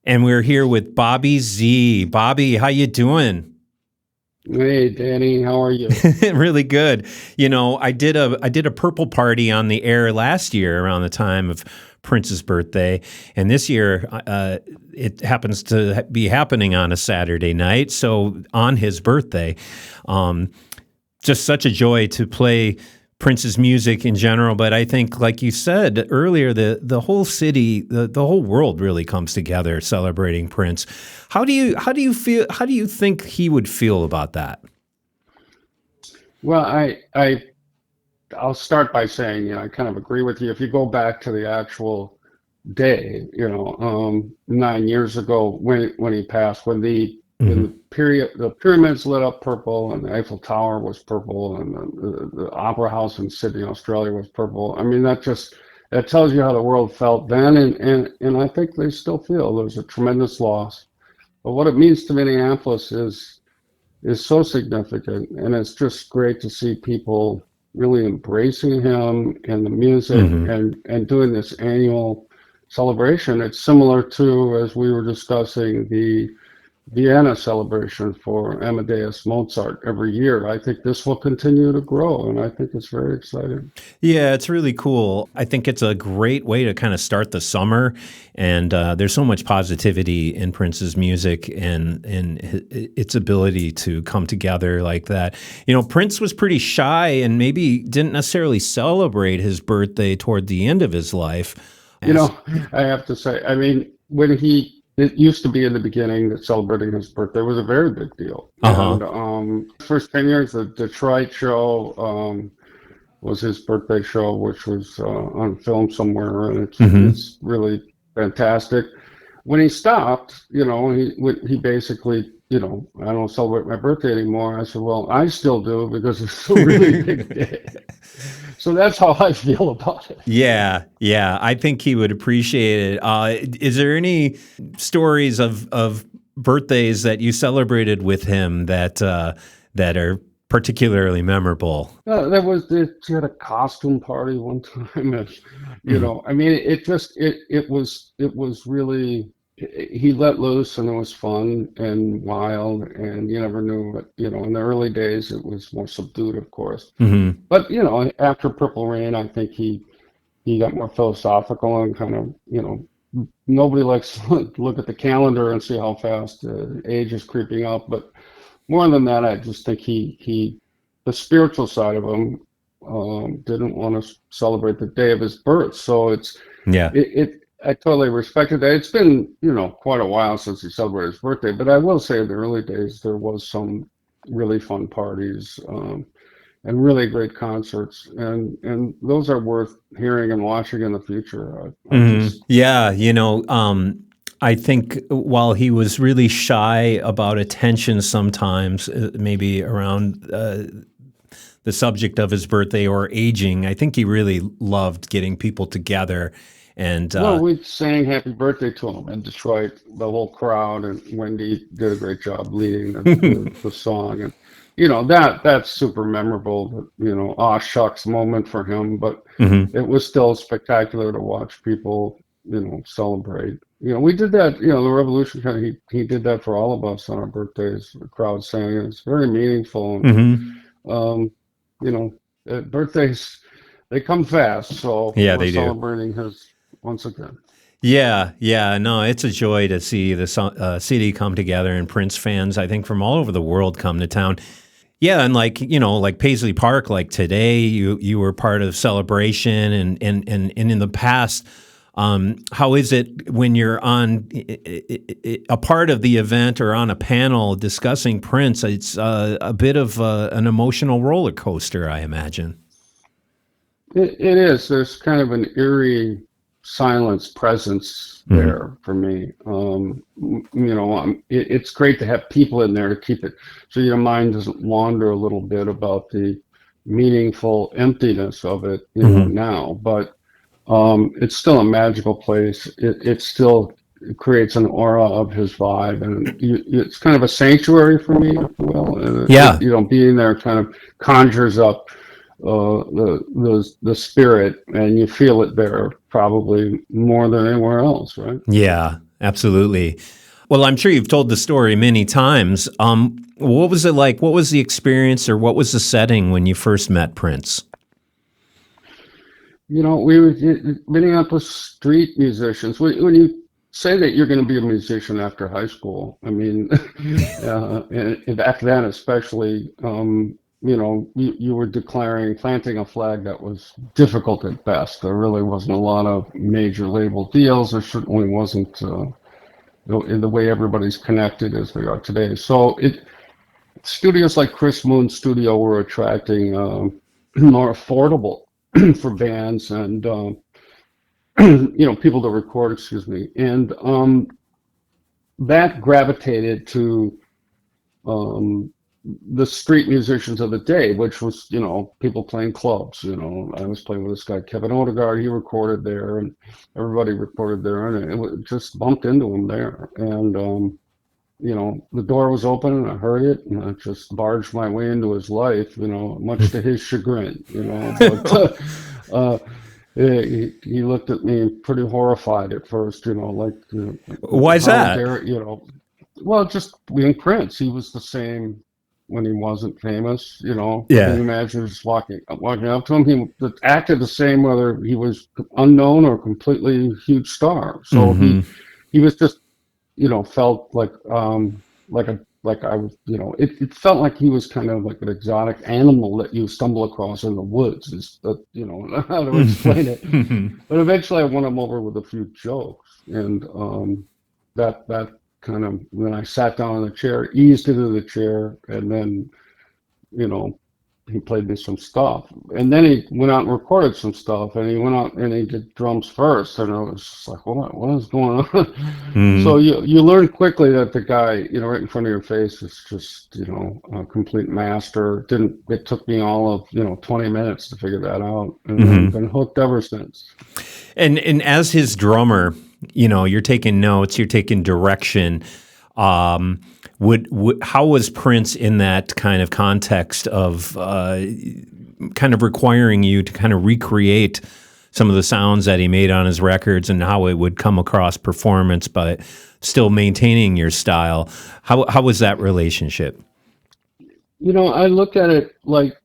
And we're here with Bobby Z. Bobby, how you doing? Hey, Danny, how are you? Really good. I did a purple party on the air last year around the time of Prince's birthday, and this year it happens to be happening on a Saturday night, so on his birthday. Um, just such a joy to play Prince's music in general, but I think, like you said earlier, the whole city, the whole world really comes together celebrating Prince. How do you feel? How do you think he would feel about that? Well, I'll start by saying, I kind of agree with you. If you go back to the actual day, 9 years ago when he passed, when Hmm. the pyramids lit up purple and the Eiffel Tower was purple and the Opera House in Sydney, Australia was purple. I mean, that tells you how the world felt then, and I think they still feel there's a tremendous loss. But what it means to Minneapolis is so significant, and it's just great to see people really embracing him and the music Hmm. and doing this annual celebration. It's similar to, as we were discussing, the Vienna celebration for Amadeus Mozart every year. I think this will continue to grow, and I think it's very exciting. Yeah, it's really cool. I think it's a great way to kind of start the summer, and there's so much positivity in Prince's music and its ability to come together like that. Prince was pretty shy and maybe didn't necessarily celebrate his birthday toward the end of his life. You As know, I have to say, I mean, it used to be in the beginning that celebrating his birthday was a very big deal. uh-huh. And first 10 years, the Detroit show was his birthday show, which was on film somewhere, and Hmm. it's really fantastic. When he stopped, he basically, I don't celebrate my birthday anymore. I said, well, I still do because it's a really big day. So that's how I feel about it. Yeah, yeah, I think he would appreciate it. Is there any stories of birthdays that you celebrated with him that are particularly memorable? She had a costume party one time, and Mhm. I mean, it was really he let loose, and it was fun and wild, and you never knew. But in the early days, it was more subdued, of course. Mhm. But after Purple Rain, I think he got more philosophical and kind of nobody likes to look at the calendar and see how fast age is creeping up, but more than that, I just think the spiritual side of him didn't want to celebrate the day of his birth. So Yeah. I totally respected that. It's been, quite a while since he celebrated his birthday, but I will say in the early days, there was some really fun parties, and really great concerts. And those are worth hearing and watching in the future. I just, Yeah, I think while he was really shy about attention sometimes, maybe around the subject of his birthday or aging, I think he really loved getting people together. And well, we sang happy birthday to him in Detroit, the whole crowd, and Wendy did a great job leading the song. And, that's super memorable, aw shucks moment for him, but Mhm. it was still spectacular to watch people, celebrate. We did that, the Revolution kind of, he did that for all of us on our birthdays, the crowd sang. It's very meaningful. And, Mhm. um, you know, birthdays, they come fast, so Yeah, we're they do. celebrating his once again. Yeah, yeah, no, it's a joy to see the city come together and Prince fans, I think, from all over the world come to town. Yeah, and like Paisley Park, like today, you were part of celebration, and in the past, how is it when you're on a part of the event or on a panel discussing Prince? It's a bit of an emotional roller coaster, I imagine. It is. There's kind of an eerie silence presence Hmm. there for me. It's great to have people in there to keep it so your mind doesn't wander a little bit about the meaningful emptiness of it, Hmm. now. But it's still a magical place. It still creates an aura of his vibe, and it's kind of a sanctuary for me, if you will. Yeah, Being there kind of conjures up the spirit, and you feel it there probably more than anywhere else, right? yeah, Absolutely. Well, I'm sure you've told the story many times. What was it like? What was the experience, or what was the setting when you first met Prince? We were Minneapolis street musicians. When you say that you're going to be a musician after high school, I mean, and back then especially, you were planting a flag that was difficult at best. There really wasn't a lot of major label deals. There certainly wasn't in the way everybody's connected as they are today. So studios like Chris Moon's studio were attracting more affordable for bands and people to record, excuse me, and that gravitated to the street musicians of the day, which was people playing clubs. I was playing with this guy Kevin Odegaard. He recorded there, and everybody recorded there, and it just bumped into him there, and the door was open and I heard it and I just barged my way into his life, much to his chagrin, but he looked at me pretty horrified at first, Why is how that? dare, well, just being Prince, he was the same when he wasn't famous, Can Yeah. you imagine just walking up to him? He acted the same whether he was unknown or completely huge star. So Hmm. he was just felt like I was, it felt like he was kind of like an exotic animal that you stumble across in the woods. Is that, how to explain it. But eventually I won him over with a few jokes, and that kind of, when I sat down in the chair, eased into the chair, and then, you know, he played me some stuff, and then he went out and recorded some stuff, and he went out and he did drums first, and I was just like, what is going on? So Hmm. you learn quickly that the guy, right in front of your face is just, a complete master. It took me all of, 20 minutes to figure that out, and then Hmm. been hooked ever since. And as his drummer, you're taking notes, you're taking direction. Um, how was Prince in that kind of context of kind of requiring you to kind of recreate some of the sounds that he made on his records and how it would come across performance, but still maintaining your style? How was that relationship? I look at it like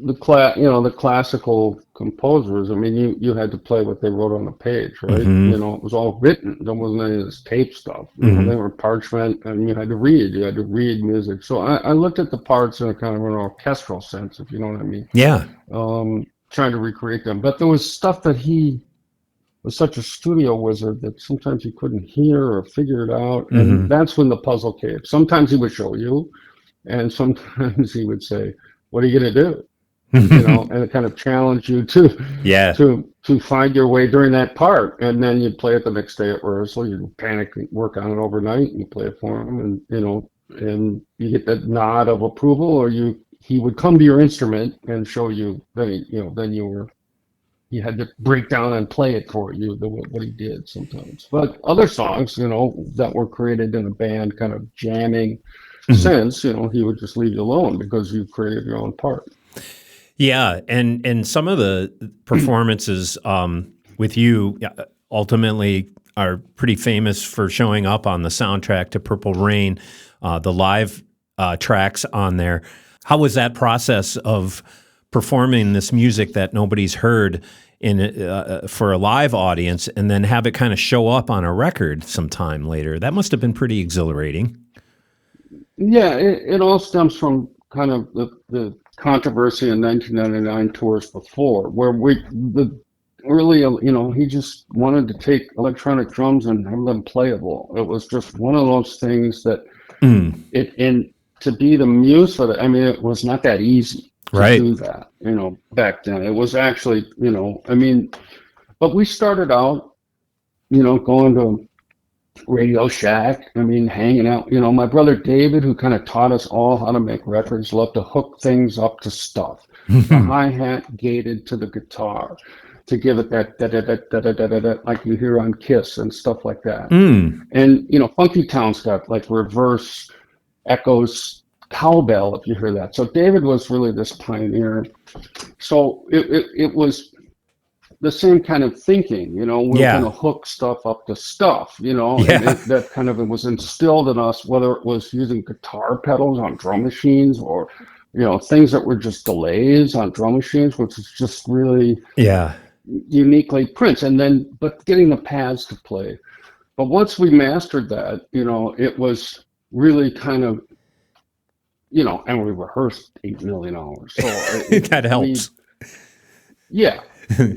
the classical composers. I mean, you had to play what they wrote on the page, right? Hmm. It was all written. There wasn't any of this tape stuff. They Hmm. were parchment, and you had to read. You had to read music. So I looked at the parts in a kind of an orchestral sense, if you know what I mean, Yeah. trying to recreate them. But there was stuff that he was such a studio wizard that sometimes you couldn't hear or figure it out, and Hmm. that's when the puzzle came. Sometimes he would show you, and sometimes he would say, "What are you going to do?" And it kind of challenged you to Yeah. to find your way during that part, and then you'd play it the next day at rehearsal. You panic, work on it overnight, and you play it for him, and and you get that nod of approval, or he would come to your instrument and show you. Then you had to break down and play it for you, what he did sometimes. But other songs, that were created in a band, kind of jamming sense, he would just leave you alone because you created your own part. Yeah, and some of the performances with you ultimately are pretty famous for showing up on the soundtrack to Purple Rain, the live tracks on there. How was that process of performing this music that nobody's heard in for a live audience, and then have it kind of show up on a record sometime later? That must have been pretty exhilarating. Yeah, it all stems from kind of the controversy in 1999 tours before, where the really, he just wanted to take electronic drums and have them playable. It was just one of those things that Mm, and to be the muse for that, I mean, it was not that easy to right. do that, back then. It was actually, I mean, but we started out, going to Radio Shack. I mean, hanging out. My brother David, who kind of taught us all how to make records, loved to hook things up to stuff. The hi-hat gated to the guitar to give it that da da da da da da da da, like you hear on Kiss and stuff like that. Mm, And Funky Town's got like reverse echoes, cowbell, if you hear that. So David was really this pioneer. So it was the same kind of thinking, we were going Yeah. to hook stuff up to stuff, and Yeah. that kind of was instilled in us, whether it was using guitar pedals on drum machines or, things that were just delays on drum machines, which is just really Yeah. uniquely Prince. And then, but getting the pads to play. But once we mastered that, it was really kind of, and we rehearsed 8 million hours. So, That I mean, helps. yeah.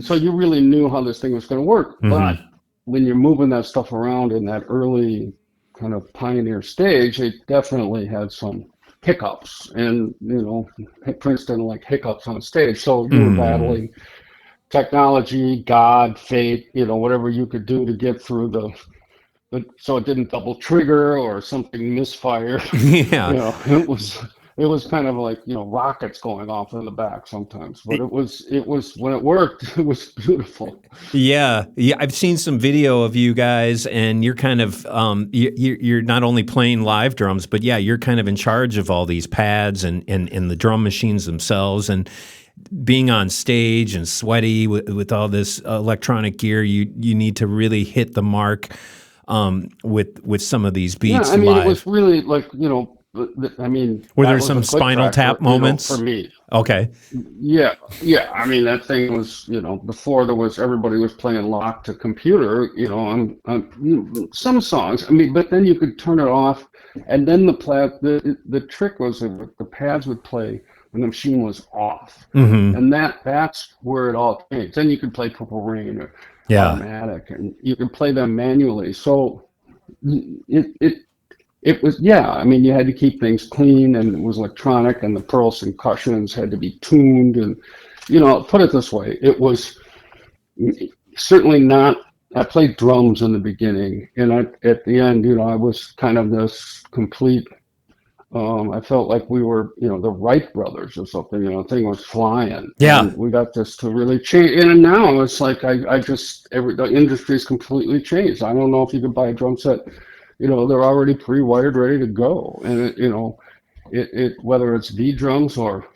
So you really knew how this thing was going to work. But Hmm. when you're moving that stuff around in that early kind of pioneer stage, it definitely had some hiccups. And, Prince didn't like hiccups on stage. So you were Mm. battling technology, God, fate, whatever you could do to get through so it didn't double trigger or something misfire. Yeah. It was kind of like, rockets going off in the back sometimes, but it was when it worked, it was beautiful. Yeah, yeah. I've seen some video of you guys, and you're kind of you're not only playing live drums, but yeah, you're kind of in charge of all these pads and the drum machines themselves, and being on stage and sweaty with all this electronic gear. You need to really hit the mark with some of these Yeah, beats I mean, it live. was really like, I mean, Were that there was a some click Spinal tractor, Tap for moments? me. Okay. Yeah, yeah. I mean, that thing was, before everybody was playing lock to computer, some songs. I mean, but then you could turn it off, and then the trick was that the pads would play when the machine was off, Hmm. and that's where it all changed. Then you could play Purple Rain or Yeah. Automatic, and you could play them manually. So it it was, yeah, I mean, you had to keep things clean and it was electronic and the pearl concussions had to be tuned. And, put it this way, it was certainly not, I played drums in the beginning and at the end, I was kind of this complete, I felt like we were, the Wright brothers or something, the thing was flying Yeah. and we got this to really change. And now it's like, the industry's completely changed. I don't know if you could buy a drum set, they're already pre-wired, ready to go. And whether it's V drums or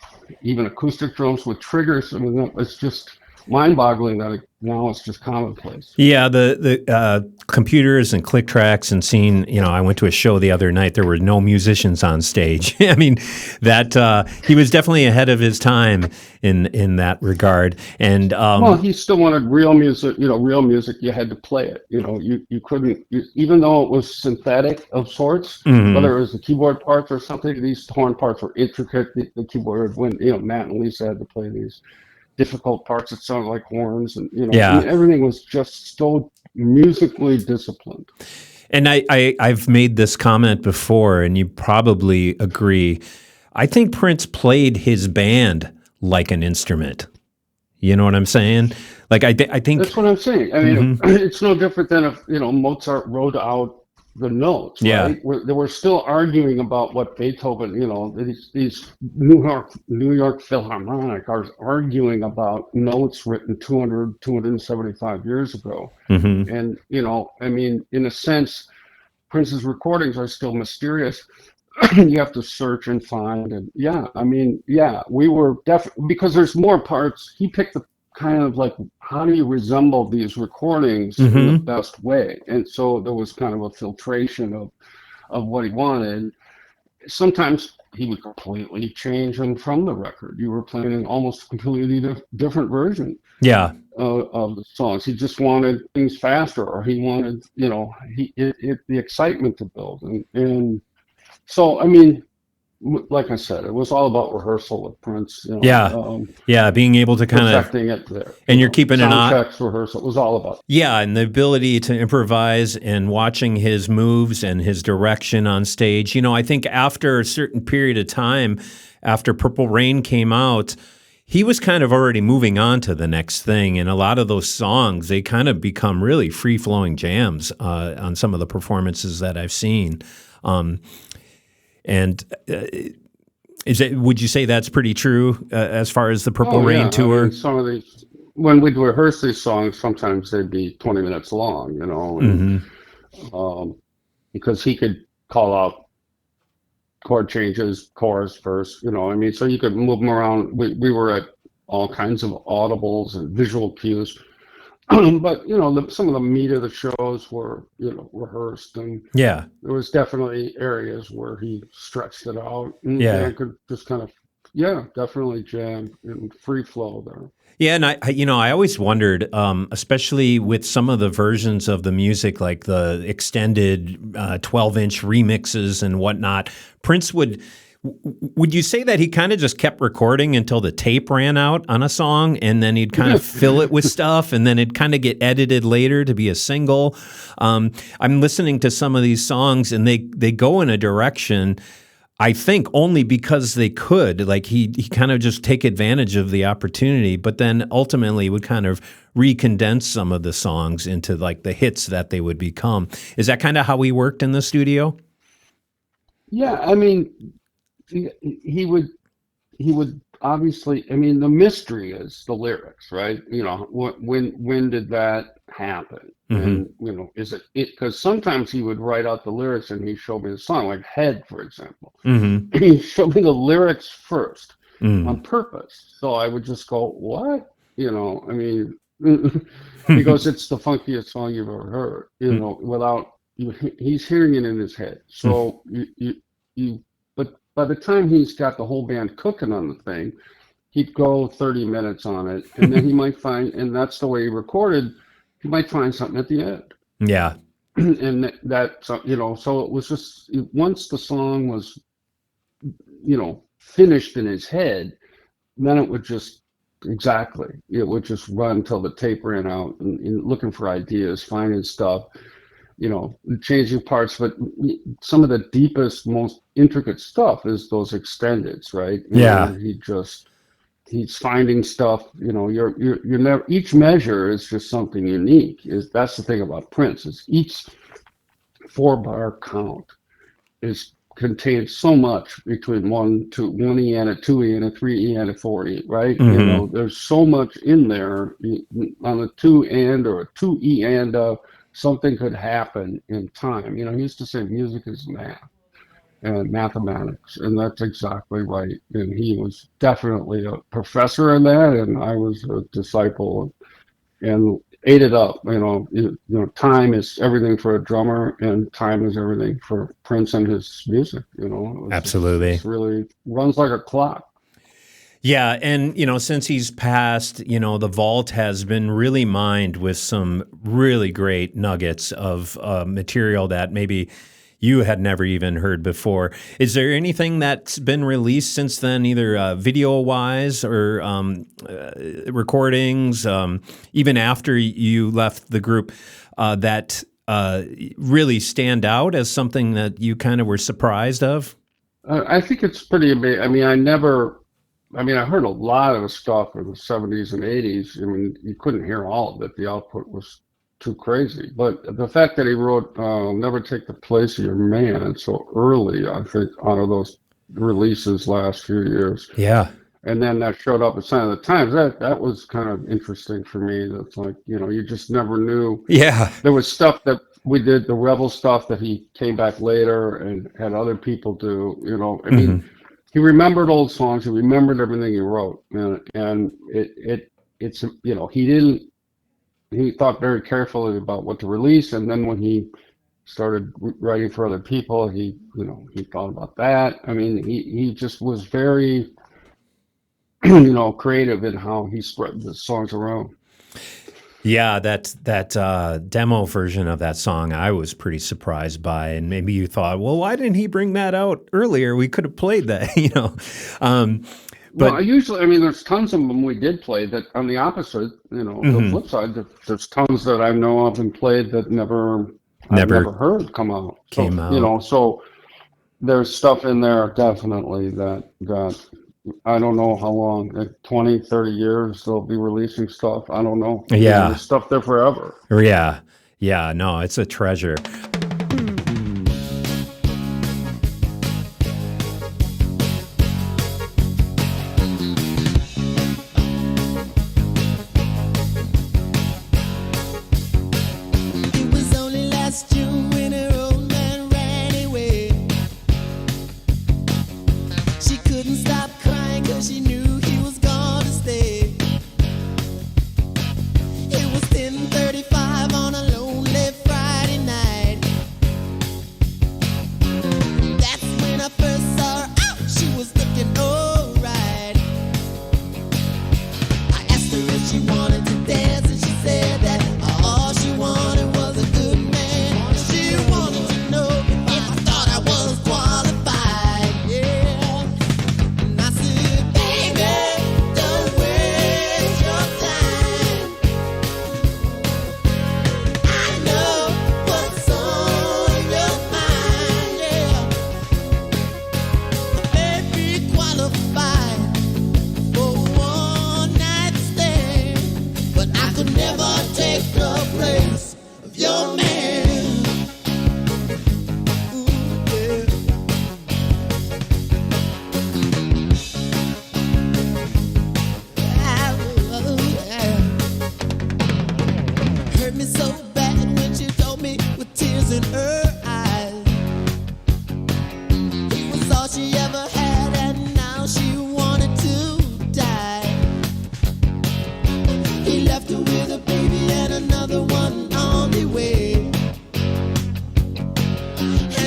even acoustic drums with triggers, I mean, it's just mind-boggling that now it's just commonplace. Yeah, the computers and click tracks and seeing, I went to a show the other night. There were no musicians on stage. I mean, that he was definitely ahead of his time in that regard. And Well, he still wanted real music. Real music. You had to play it. You couldn't, even though it was synthetic of sorts, mhm. whether it was the keyboard parts or something. These horn parts were intricate. The keyboard, when Matt and Lisa had to play these difficult parts that sounded like horns, and I Yeah, mean, everything was just so musically disciplined. and I've made this comment before, and you probably agree. I think Prince played his band like an instrument. You know what I'm saying? Like I think. That's what I'm saying. I mean, Hmm. it's no different than if Mozart wrote out the notes, Yeah. right? They were still arguing about what Beethoven, these New York Philharmonic are arguing about notes written 275 years ago. Hmm. And I mean, in a sense, Prince's recordings are still mysterious. You have to search and find, and yeah, I mean, yeah, we were definitely, because there's more parts. He picked the kind of like, how do you resemble these recordings in the Hmm. best way? And so there was kind of a filtration of what he wanted. Sometimes he would completely change them from the record. You were playing an almost completely different version Yeah. of the songs. He just wanted things faster, or he wanted, the excitement to build, and so, I mean, like I said, it was all about rehearsal with Prince, Yeah. Yeah. Being able to kind of, perfecting it there, and you're keeping an sound eye. checks, rehearsal. It was all about. Yeah, and the ability to improvise and watching his moves and his direction on stage. I think after a certain period of time, after Purple Rain came out, he was kind of already moving on to the next thing. And a lot of those songs, they kind of become really free flowing jams on some of the performances that I've seen. Um, and would you say that's pretty true as far as the Purple Oh Rain yeah, I mean, tour? some of these, when we'd rehearse these songs, sometimes they'd be 20 minutes long, and Hmm. um, because he could call out chord changes, chorus, verse, I mean, so you could move them around. We were at all kinds of audibles and visual cues. But some of the meat of the shows were rehearsed, and Yeah. there was definitely areas where he stretched it out, and the Yeah. band could just kind of, yeah, definitely jam in free flow there. Yeah, and I always wondered, especially with some of the versions of the music, like the extended 12-inch remixes and whatnot. Prince would you say that he kind of just kept recording until the tape ran out on a song, and then he'd kind of fill it with stuff, and then it'd kind of get edited later to be a single? I'm listening to some of these songs, and they go in a direction, I think, only because they could. Like he kind of just take advantage of the opportunity, but then ultimately would kind of recondense some of the songs into like the hits that they would become. Is that kind of how he worked in the studio? Yeah, I mean, he would he would obviously, I mean, the mystery is the lyrics, right? When did that happen? Mm-hmm. And is it because sometimes he would write out the lyrics and he showed me the song, like Head, for example. Mm-hmm. He showed me the lyrics first Mm. on purpose. So I would just go, what? I mean, he goes, it's the funkiest song you've ever heard, without he's hearing it in his head. So but by the time he's got the whole band cooking on the thing, he'd go 30 minutes on it, and then he might find, and that's the way he recorded, he might find something at the end. Yeah. And so it was just, once the song was, finished in his head, then it would just, exactly, it would just run till the tape ran out, and looking for ideas, finding stuff, changing parts. But some of the deepest, most intricate stuff is those extendeds, right? Yeah. He's finding stuff. You're never, each measure is just something unique. That's the thing about Prince, is each 4-bar count is contains so much between one E and a 2E and a 3E and a 4E, right? Mm-hmm. There's so much in there on a 2 and or a 2E and something could happen in time. He used to say music is math and mathematics, and that's exactly right. And he was definitely a professor in that, and I was a disciple, and ate it up. Time is everything for a drummer, and time is everything for Prince and his music. Absolutely. It's really runs like a clock. Yeah, and since he's passed, the vault has been really mined with some really great nuggets of material that maybe you had never even heard before. Is there anything that's been released since then, either video-wise or recordings, even after you left the group, that really stand out as something that you kind of were surprised of? I think it's pretty amazing. I heard a lot of the stuff in the 70s and 80s. You couldn't hear all of it. The output was too crazy. But the fact that he wrote Never Take the Place of Your Man so early, I think, out of those releases last few years. Yeah. And then that showed up at Sign of the Times. That was kind of interesting for me. That's like, you just never knew. Yeah. There was stuff that we did, the Rebel stuff, that he came back later and had other people do. Mm-hmm. He remembered old songs. He remembered everything he wrote, and it's he thought very carefully about what to release. And then when he started writing for other people, he thought about that. He just was very creative in how he spread the songs around. Yeah, that demo version of that song I was pretty surprised by, and maybe you thought, well, why didn't he bring that out earlier? We could have played that, But well, usually, there's tons of them we did play that. On the opposite, the flip side, there's tons that I know of and played that I've never heard come out. Came out. So there's stuff in there definitely that I don't know how long, like 20, 30 years they'll be releasing stuff. I don't know. Yeah. There's stuff there forever. Yeah. Yeah. No, it's a treasure. She knew he was gonna stay. It was 10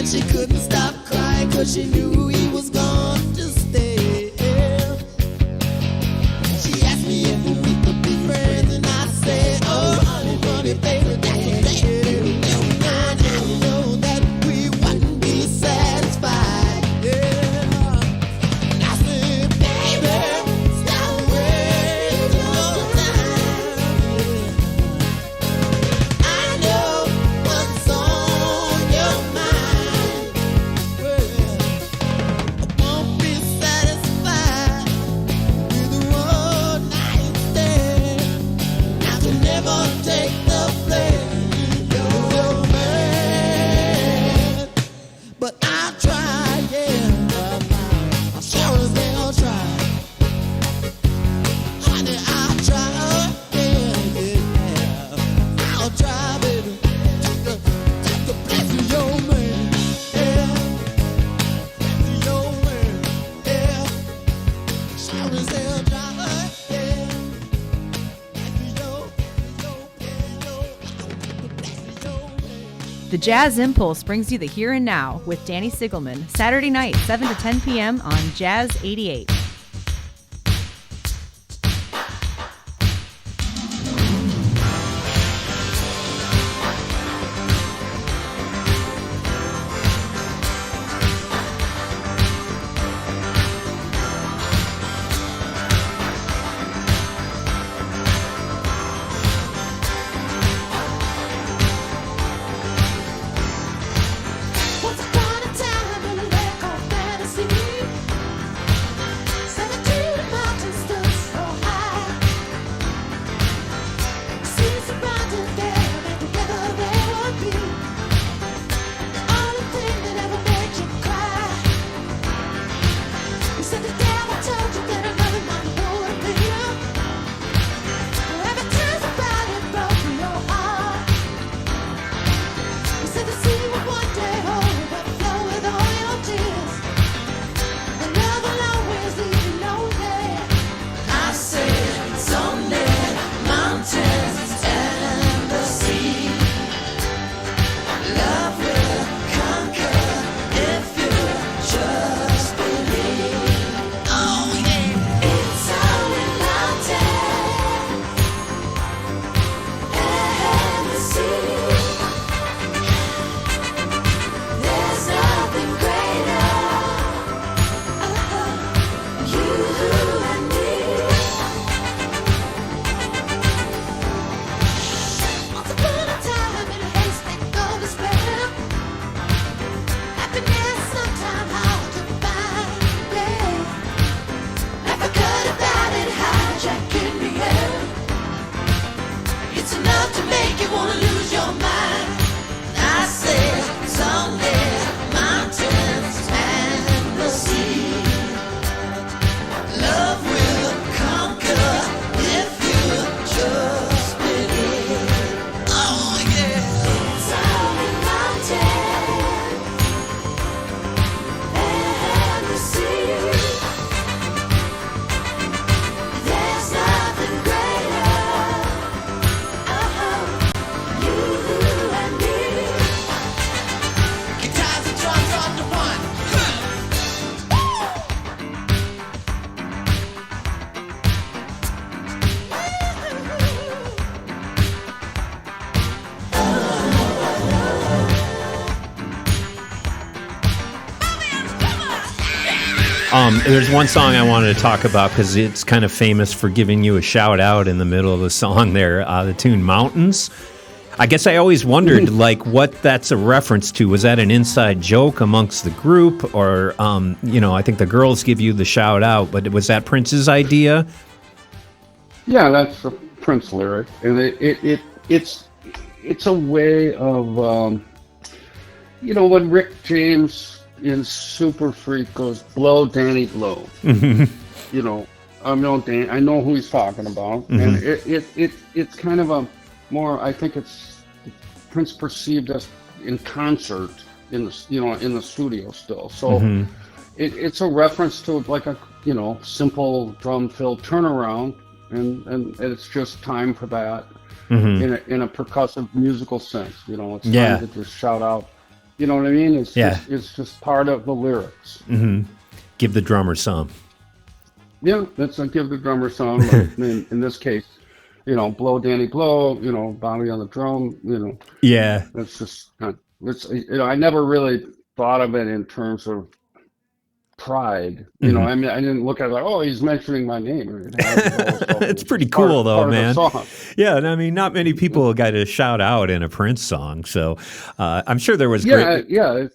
she couldn't stop crying 'cause she knew he was gone to stay. She asked me if we could be friends, and I said, oh, honey, honey, baby, that's it. And I know that we wouldn't be satisfied. Yeah. And I said, baby, stop wasting your time. I know what's on your mind. Well, I won't be satisfied with one night stand. I can never take the blame. You're mad, but I'll try, yeah. I sure as hell try. Honey, I'll try, yeah. I'll try, baby. Take the place of your man, yeah. Place of your man, yeah. Sure as hell try, yeah. The Jazz Impulse brings you the here and now with Danny Sigelman, Saturday night, 7 to 10 p.m. on Jazz 88. Once upon a time in a land called fantasy, 72 mountains stood so high. Seas surrounded them, and together they would be. Only thing that ever made you cry. You said the devil told you that another man would appear. Every time somebody broke your heart. You said the sea would one day overflow with all your tears, and love will always leave you lonely. I said someday, mountains and the sea, love will conquer if you just believe. Oh yeah, it's only mountains and the sea. There's nothing greater, you and me. Once upon a time in a haystack of despair, happiness sometimes hard to find. Yeah, I forgot about it, hijacking the air. It's enough to make you wanna lose your mind. I said someday, mountains and the sea, love will conquer if you just believe. Oh yeah, it's only mountains and the sea. There's nothing greater, you and me. Guitars and drums on the one. There's one song I wanted to talk about because it's kind of famous for giving you a shout out in the middle of the song there, the tune Mountains. I guess I always wondered, like, what that's a reference to. Was that an inside joke amongst the group? Or, I think the girls give you the shout out, but was that Prince's idea? Yeah, that's a Prince lyric, and it's a way of when Rick James in Super Freak goes blow Danny blow. I know who he's talking about, and it's kind of a more. I think it's Prince perceived as in concert in the studio still. So it's a reference to like a simple drum fill turnaround, and it's just time for that in a percussive musical sense. It's time to just shout out You know what I mean? Yeah. It's just part of the lyrics. Give the drummer some. Yeah, that's a give the drummer some. Like in this case, blow Danny blow. Bobby on the drum. Yeah. That's just it's I never really thought of it in terms of pride. I mean, I didn't look at it like, oh, he's mentioning my name. I just always felt it It's was pretty just part cool though, part of the man. song. Yeah, and I mean, not many people got a shout out in a Prince song, so I'm sure there was Yeah, great. yeah,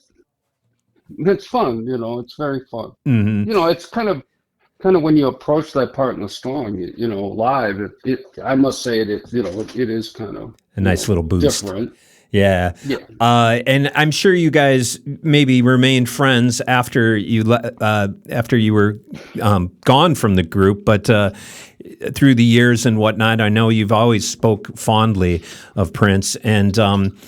it's fun. It's very fun. Hmm. It's kind of when you approach that part in the song, live. I must say it is kind of A nice little boost. different. Yeah. Yeah. And I'm sure you guys maybe remained friends after after you were gone from the group, but through the years and whatnot, I know you've always spoke fondly of Prince. And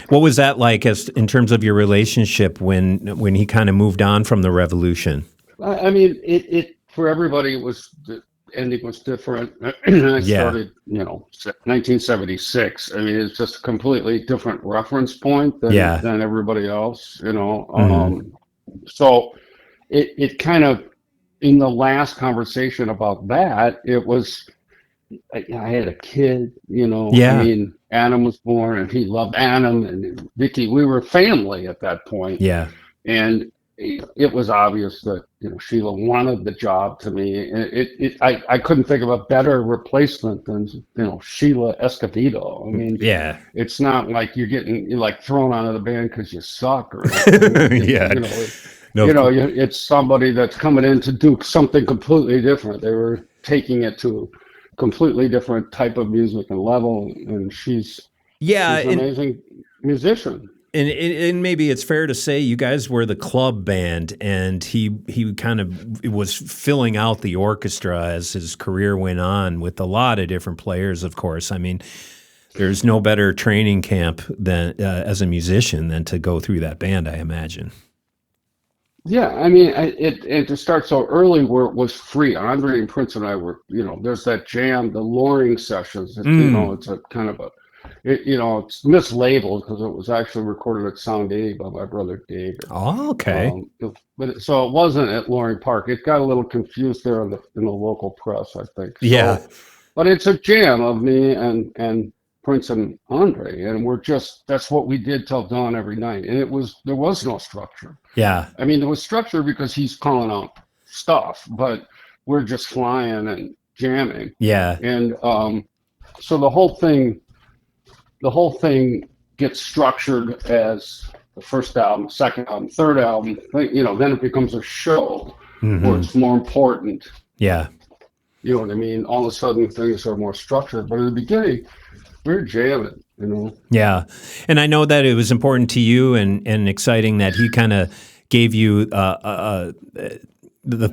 what was that like as in terms of your relationship when he kind of moved on from the Revolution? I mean, it for everybody, the ending was different. I Yeah. started, 1976. I mean, it's just a completely different reference point Yeah. than everybody else. Hmm. So it kind of in the last conversation about that, it was I had a kid. I Yeah. mean, Adam was born, and he loved Adam and Vicky. We were family at that point, Yeah. and it was obvious that Sheila wanted the job to me. I couldn't think of a better replacement than Sheila Escovedo. I mean, Yeah. it's not like you're like thrown out of the band because you suck or anything. Yeah. No. It's somebody that's coming in to do something completely different. They were taking it to a completely different type of music and level, and she's Yeah. an amazing musician. And maybe it's fair to say you guys were the club band, and he kind of was filling out the orchestra as his career went on with a lot of different players. Of course, I mean, there's no better training camp than as a musician than to go through that band, I imagine. Yeah, I mean, it to start so early where it was free. Andre and Prince and I were, there's that jam, the Loring sessions. It's a kind of it's mislabeled because it was actually recorded at Sound 80 by my brother Dave. Oh, okay. So it wasn't at Loring Park. It got a little confused there in the local press, I think. Yeah. So, but it's a jam of me and Prince and Andre, and that's what we did till dawn every night. And there was no structure. Yeah. I mean, there was structure because he's calling out stuff, but we're just flying and jamming. Yeah. And so the whole thing gets structured as the first album, second album, third album. Then it becomes a show where it's more important. Yeah. You know what I mean? All of a sudden, things are more structured. But in the beginning, we were jamming. Yeah. And I know that it was important to you and exciting that he kind of gave you the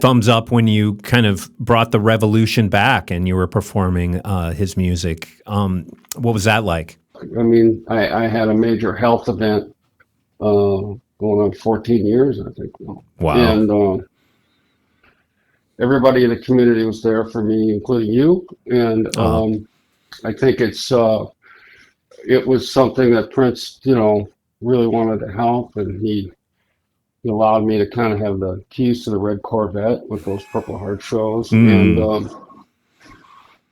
thumbs up when you kind of brought the Revolution back and you were performing his music. What was that like? I mean, I had a major health event going on 14 years, I think. Wow. And everybody in the community was there for me, including you. And I think it was something that Prince, really wanted to help, and he allowed me to kind of have the keys to the red Corvette with those Purple Heart shows, and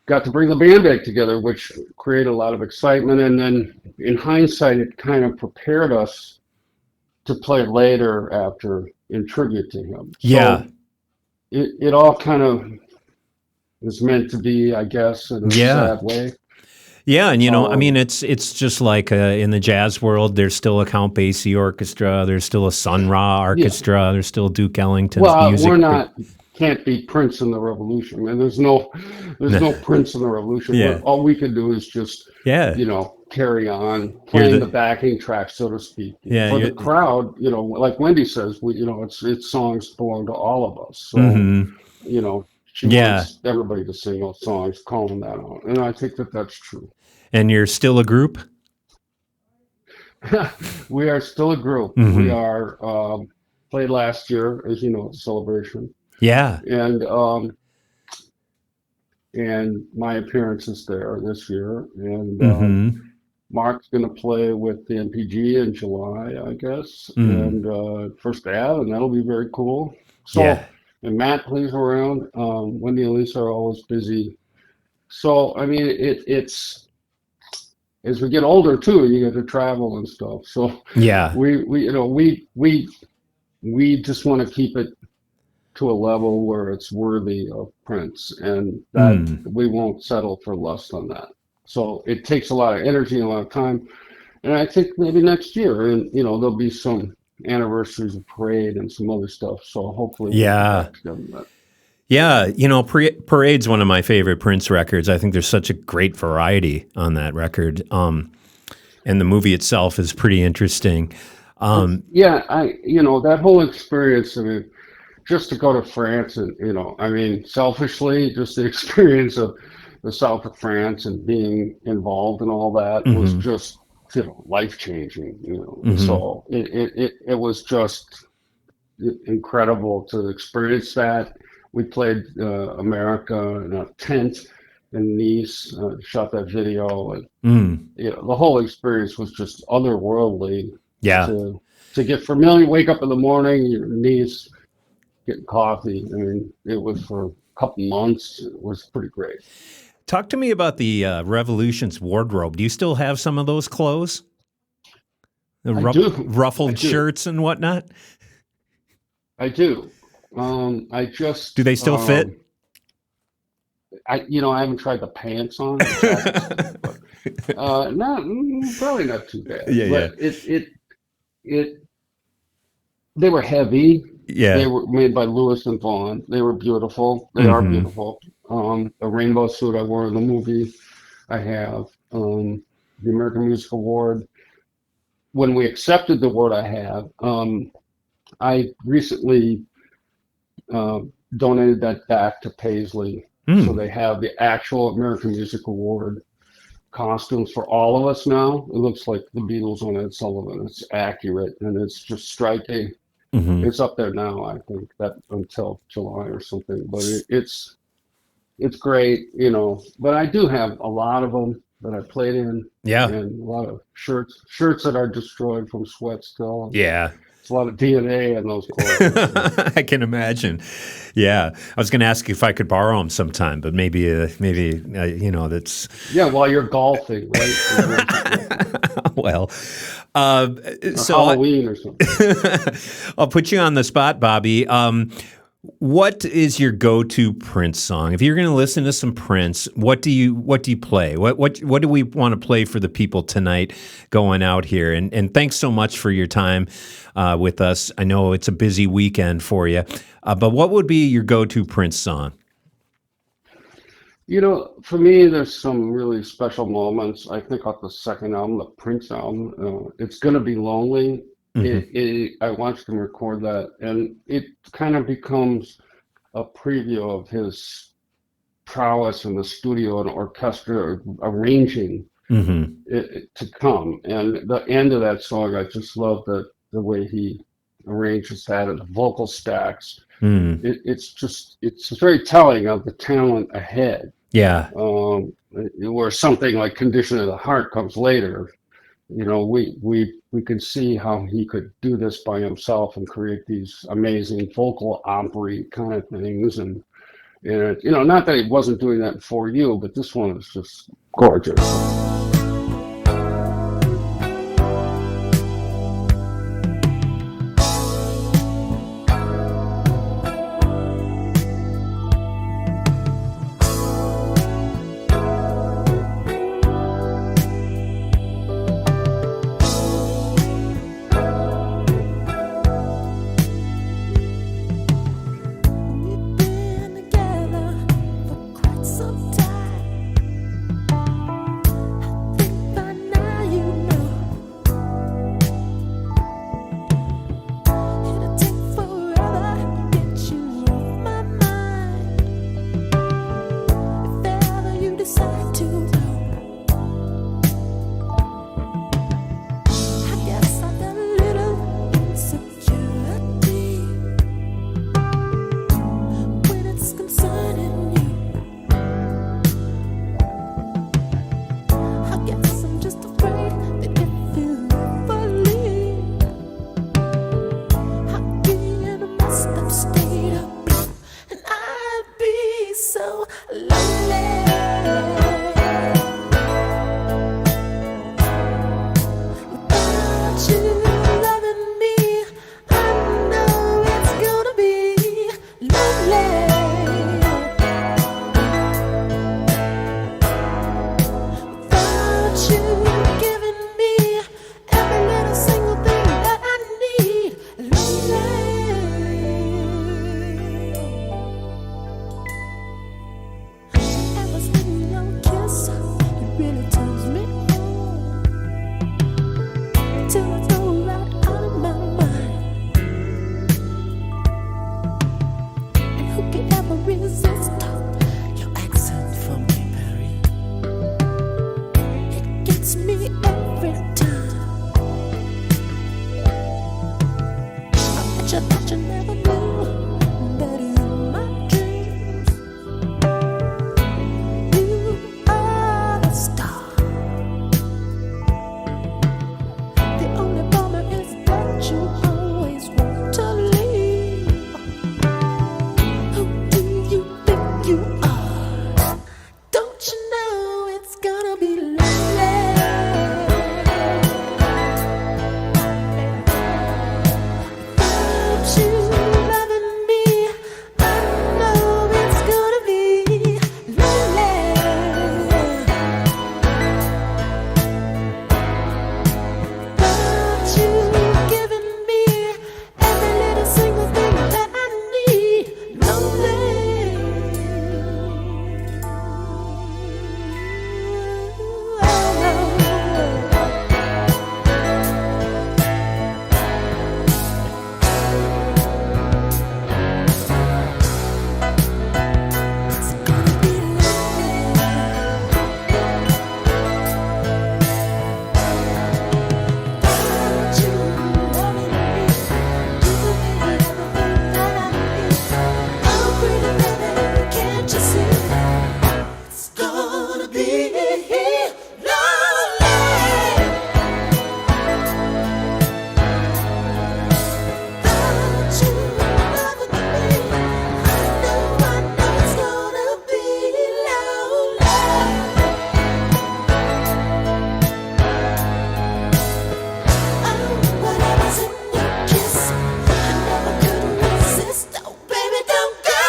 got to bring the band back together, which created a lot of excitement. And then in hindsight, it kind of prepared us to play later after in tribute to him. Yeah. So it all kind of was meant to be, I guess, in a sad way. Yeah, and I mean, it's just like in the jazz world, there's still a Count Basie orchestra, there's still a Sun Ra orchestra, there's still Duke Ellington's music. We're can't be Prince in the Revolution, and there's no Prince in the Revolution. Yeah. All we can do is just carry on playing the backing track, so to speak. Yeah, for the crowd, like Wendy says, it's songs belong to all of us. So she wants everybody to sing those songs, calling that out, and I think that's true. And you're still a group? We are still a group. We are played last year, as you know, at Celebration. Yeah. And my appearance is there this year, and Mark's going to play with the MPG in July, I guess, Mm. and first ad, and that'll be very cool. Yeah. So, and Matt plays around. Wendy and Lisa are always busy. So, I mean, it's as we get older too, you get to travel and stuff. So, Yeah. we you know we just want to keep it to a level where it's worthy of Prince, and that Mm. we won't settle for less than that. So it takes a lot of energy and a lot of time. And I think maybe next year, and there'll be some anniversaries of Parade and some other stuff. So hopefully we'll get Yeah. back together. But Yeah. Parade's one of my favorite Prince records. I think there's such a great variety on that record. And the movie itself is pretty interesting. yeah, that whole experience. I mean, just to go to France and I mean, selfishly, just the experience of the south of France and being involved in all that was Hmm. just life changing. Hmm. So it was just incredible to experience that. We played America in a tent in Nice, shot that video, and Mm. the whole experience was just otherworldly. Yeah. To get familiar, wake up in the morning, your Nice, getting coffee. I mean, it was for a couple months. It was pretty great. Talk to me about the Revolution's wardrobe. Do you still have some of those clothes? The I do. I ruffled do. shirts and whatnot? I do. I Do just, they still fit? I haven't tried the pants on, the jacket stuff, but not probably not too bad. Yeah, yeah. But it they were heavy. They Yeah. were made by Lewis and Vaughn. They were beautiful. They are Hmm. beautiful. The rainbow suit I wore in the movie, I have. The American Music Award. When we accepted the award, I recently uh, donated that back to Paisley, so Mm. they have the actual American Music Award costumes for all of us now. It looks like the Beatles on Ed Sullivan. It's accurate and it's just striking. Hmm. It's up there now, I think, that until July or something. But it's great, But I do have a lot of them that I played in, Yeah. and a lot of shirts that are destroyed from sweat still. Yeah. It's a lot of DNA in those clothes, I'm sure. I can imagine. Yeah, I was going to ask if I could borrow them sometime, but that's Yeah, while you're golfing, right? well. Or So Halloween or something. I'll put you on the spot, Bobby. What is your go-to Prince song? If you're going to listen to some Prince, what do you play? What do we want to play for the people tonight going out here? And thanks so much for your time with us. I know it's a busy weekend for you, but what would be your go-to Prince song? For me, there's some really special moments. I think off the second album, the Prince album, It's Gonna Be Lonely. Hmm. I watched him record that, and it kind of becomes a preview of his prowess in the studio and orchestra arranging Hmm. it to come. And the end of that song, I just love the way he arranges that and the vocal stacks. Mm. It's very telling of the talent ahead. Yeah. Where something like Condition of the Heart comes later. We can see how he could do this by himself and create these amazing vocal opera kind of things. And not that he wasn't doing that for you, but this one is just gorgeous. We've been together for quite some time. stayed up, and I'd be so lonely. Without you loving me, I know it's gonna be lonely. Without you giving me every little single thing that I need, lonely. Ever since your kiss, it really turns me on. Till I go right out of my mind. And who can ever resist your accent from Berry? It gets me every time. I bet you that you never knew that in my dreams you are the star. The only bummer is that you always want to leave. Who do you think you are? Don't you know it's gonna be lonely? Without you loving me, I know it's gonna be lonely. Without you giving me every little single thing that I need, lonely. It's gonna be lonely. Without you loving me, giving me everything that I need. Oh, pretty baby, can't you see? It's gonna be lonely. Without you loving me, I know it's gonna be lonely. Oh, whatever's in your kiss, I never could resist. Oh, baby, don't go.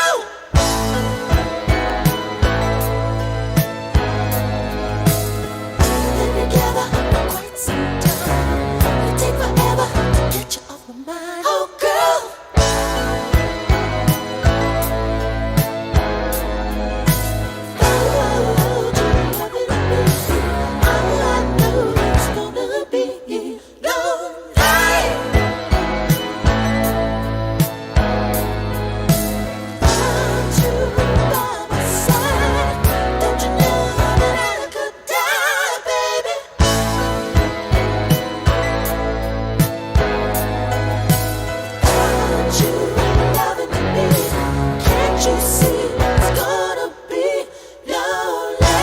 Been together for quite some time. It'll take forever to get you off my mind. Oh, girl. Oh, you loving me. All I know is gonna be lonely. Without you by my side, don't you know that I could die, baby? Without you loving me, can't you see it's gonna be lonely?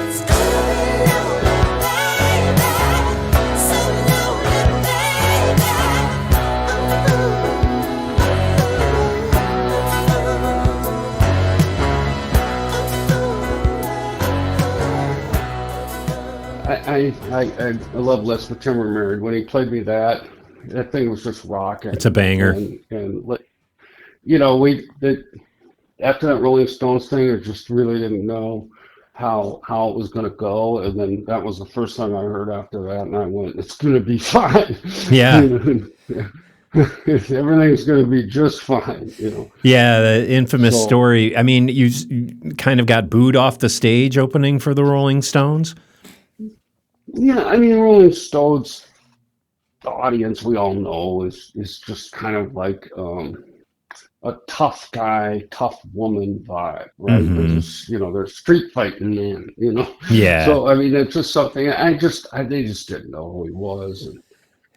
It's gonna be lonely, baby. So lonely, baby. I love Les the Timber Married. When he played me that thing was just rocking. It's a banger. And after that Rolling Stones thing, I just really didn't know how it was going to go, and then that was the first song I heard after that, and I went, "It's going to be fine." Yeah. Everything's going to be just fine. Yeah, the infamous So- story. I mean, you kind of got booed off the stage opening for the Rolling Stones. Yeah, I mean, Rolling Stones, the audience we all know is just kind of like a tough guy, tough woman vibe, right? Mhm. They're just, they're street fighting men. Yeah. So I mean, it's just something they just didn't know who he was, and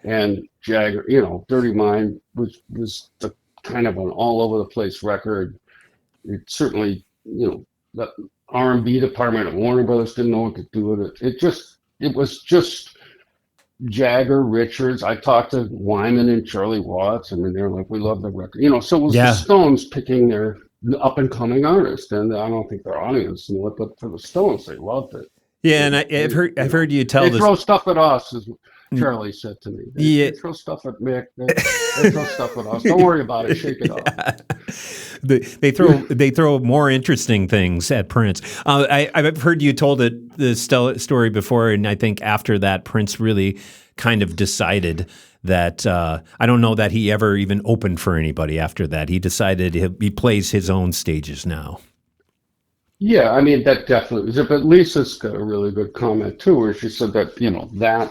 and Jagger, you know, Dirty Mind was the kind of an all over the place record. It certainly, you know, the R&B department at Warner Brothers didn't know what to do with it. It was just Jagger, Richards. I talked to Wyman and Charlie Watts. I mean, they're like, we love the record. You know, so it was the Stones picking their up and coming artist, and I don't think their audience knew it, but for the Stones, they loved it. Yeah, and I've heard you tell they this. throw stuff at us, as Charlie said to me. They throw stuff at Mick. They throw stuff at us. Don't worry about it. Shake it off. They throw more interesting things at Prince. I've heard you told the story before, and I think after that, Prince really kind of decided that I don't know that he ever even opened for anybody after that. He decided he plays his own stages now. Yeah, I mean, that definitely is. But Lisa's got a really good comment too, where she said that, you know, that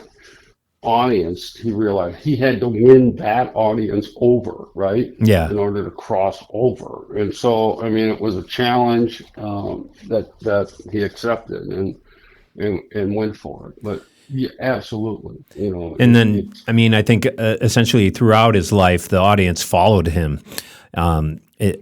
audience, he realized he had to win that audience over, right? Yeah. In order to cross over. And so, I mean, it was a challenge that he accepted and went for it. But yeah, absolutely, you know. And then, I mean, I think essentially throughout his life, the audience followed him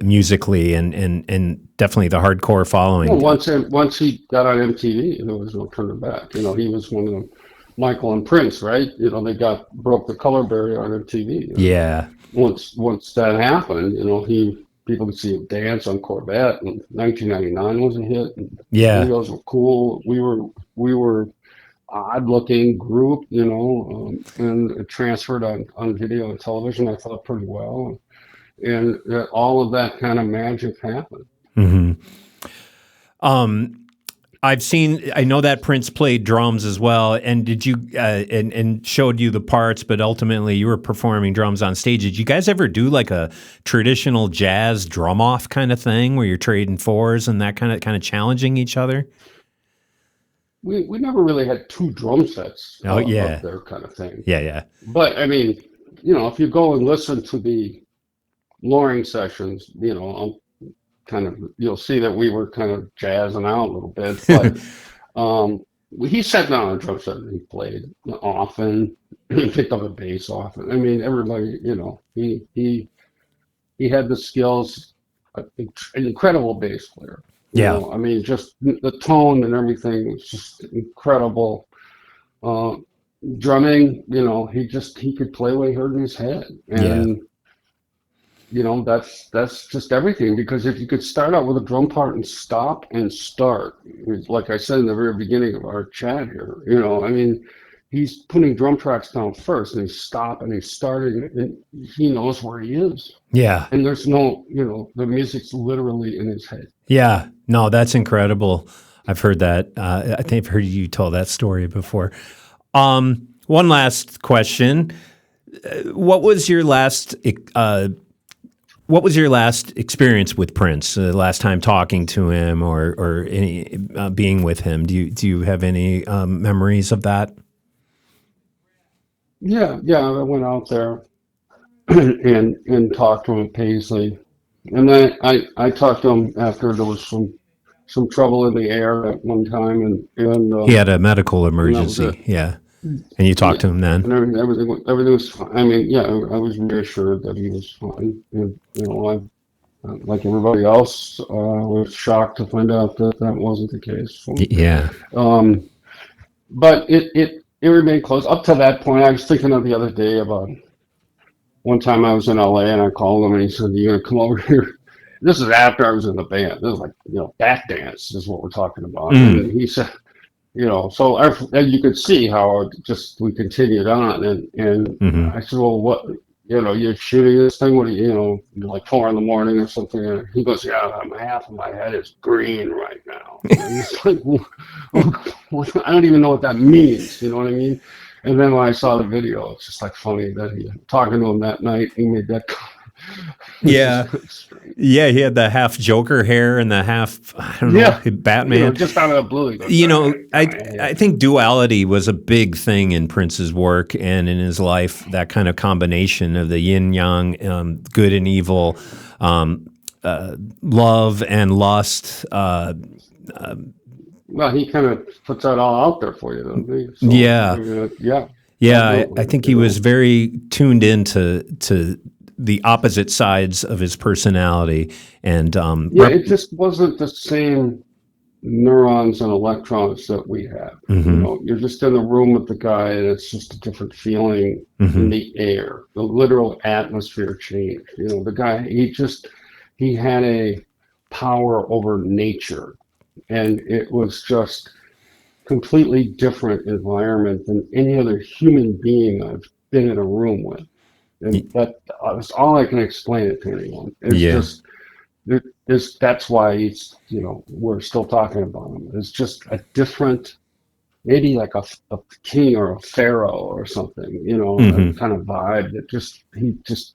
musically and definitely the hardcore following. Well, once he got on MTV, there was no turning back. You know, he was one of them. Michael and Prince, right? You know, they broke the color barrier on MTV. You know? Yeah. Once that happened, you know, people could see him dance on Corvette. And 1999 was a hit. And yeah. Videos were cool. We were odd-looking group, you know, and it transferred on video and television. I thought pretty well, and all of that kind of magic happened. Mm-hmm. I know that Prince played drums as well, and did you and showed you the parts, but ultimately you were performing drums on stage. Did you guys ever do like a traditional jazz drum off kind of thing where you're trading fours and that kind of challenging each other? We never really had two drum sets up there kind of thing. Yeah. But I mean, you know, if you go and listen to the Loring sessions, you know, you'll see that we were kind of jazzing out a little bit, but he sat down on a drum set and he played often. He picked up a bass often. I mean, everybody, you know, he had the skills. An incredible bass player. You know, I mean, just the tone and everything was just incredible. Drumming, you know, he could play what he heard in his head, and you know, that's just everything. Because if you could start out with a drum part and stop and start, like I said in the very beginning of our chat here, you know, I mean, he's putting drum tracks down first, and he's stopping, and he's starting, and he knows where he is. Yeah. And there's no, you know, the music's literally in his head. Yeah. No, that's incredible. I've heard that. I think I've heard you tell that story before. One last question. What was your last experience with Prince? The last time talking to him or any being with him? Do you have any memories of that? Yeah. I went out there and talked to him at Paisley, and then I talked to him after there was some trouble in the air at one time, and he had a medical emergency. Yeah. And you talked to him then? And everything was fine. I mean, yeah, I was reassured that he was fine. And, you know, I, like everybody else, was shocked to find out that wasn't the case. So, yeah. But it remained close. Up to that point, I was thinking of the other day about one time I was in LA and I called him and he said, "You're going to come over here." This is after I was in the band. This is like, you know, back dance is what we're talking about. And he said, you know, so and you could see how we continued on, and I said, "Well, what, you know, you're shooting this thing? What do you know, like 4 a.m. or something?" And he goes, "Yeah, half of my head is green right now." And he's like, I don't even know what that means. You know what I mean? And then when I saw the video, it's just like funny that he talking to him that night, he made that comment. Yeah. Yeah, he had the half Joker hair and the half, I don't know, Batman. You know, just out of the blue. Goes, you know, I think duality was a big thing in Prince's work and in his life, that kind of combination of the yin-yang, good and evil, love and lust. Well, he kind of puts that all out there for you, doesn't he? So, yeah. Yeah, Absolutely, I think he was very tuned into to the opposite sides of his personality, and Yeah, it just wasn't the same neurons and electrons that we have. You hmm know, you're just in the room with the guy, and it's just a different feeling in hmm the air. The literal atmosphere changed. You know, the guy, he had a power over nature, and it was just completely different environment than any other human being I've been in a room with. And that's all I can explain it to anyone. It's yeah, just that's why it's, we're still talking about him. It's just a different, maybe like a king or a pharaoh or something, hmm kind of vibe that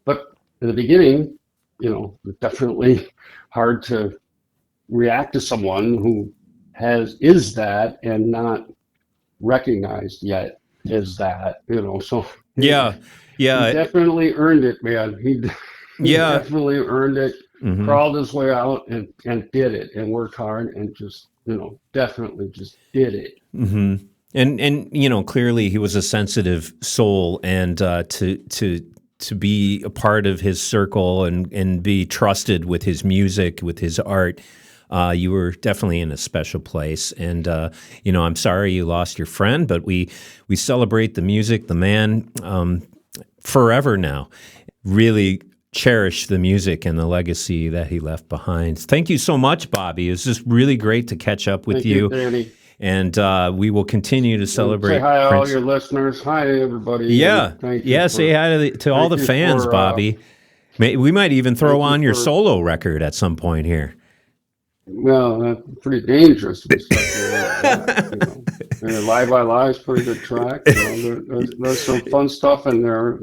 but in the beginning, definitely hard to react to someone who is that and not recognized yet as that, so he, yeah, he yeah, definitely earned it, man. He yeah. definitely earned it, hmm crawled his way out and did it and worked hard and just, definitely just did it. hmm and clearly he was a sensitive soul, and to be a part of his circle and be trusted with his music, with his art. You were definitely in a special place, and I'm sorry you lost your friend, but we celebrate the music, the man, forever now. Really cherish the music and the legacy that he left behind. Thank you so much, Bobby. It's just really great to catch up with Thank you, you, Danny. and we will continue to And say celebrate hi to all Prince. your listeners. Hi, everybody, and Yeah, yeah. Say hi to all thank the you fans, for Bobby. We might even throw thank you on your for solo record at some point here. well, that's pretty dangerous to be stuck there like that. And Lie by Lie is a pretty good track. There's some fun stuff in there.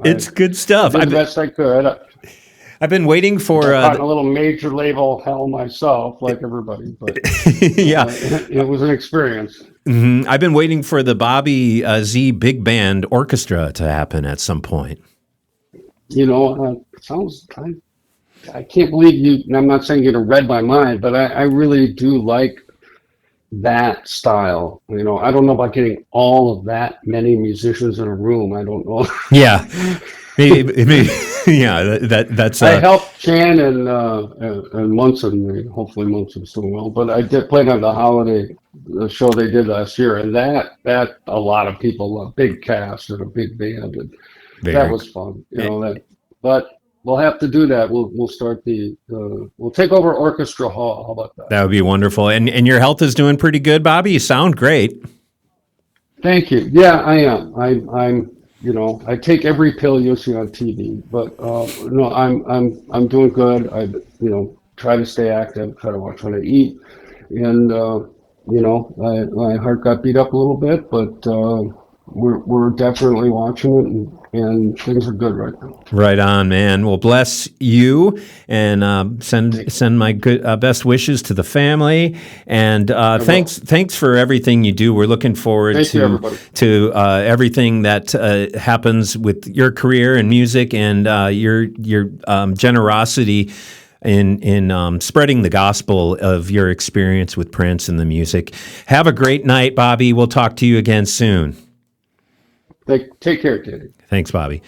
It's good I stuff. did the best I could. I've been waiting I for got caught in a little major label hell myself, like everybody, but yeah. it was an experience. I've been waiting for the Bobby Z Big Band Orchestra to happen at some point. Sounds. I can't believe you. And I'm not saying you read my mind, but I really do like that style. I don't know about getting all of that many musicians in a room. I don't know. Yeah, maybe yeah. That's I helped Chan and Munson. Hopefully Munson's doing well. But I did play on the show they did last year, and that a lot of people, a big cast and a big band, and that very. was fun. But we'll have to do that. We'll start we'll take over Orchestra Hall. How about that? That would be wonderful. And your health is doing pretty good, Bobby. You sound great. Thank you. Yeah, I am. I'm. I take every pill you see on TV, but no, I'm doing good. I try to stay active, try to watch what I eat, and my heart got beat up a little bit, but we're definitely watching it, and things are good right now. Right on, man. Well, bless you, and send my good best wishes to the family. And thanks for everything you do. We're looking forward Thank you, everybody. to everything that happens with your career and music, and your generosity in spreading the gospel of your experience with Prince and the music. Have a great night, Bobby. We'll talk to you again soon. Take care, Katie. Thanks, Bobby.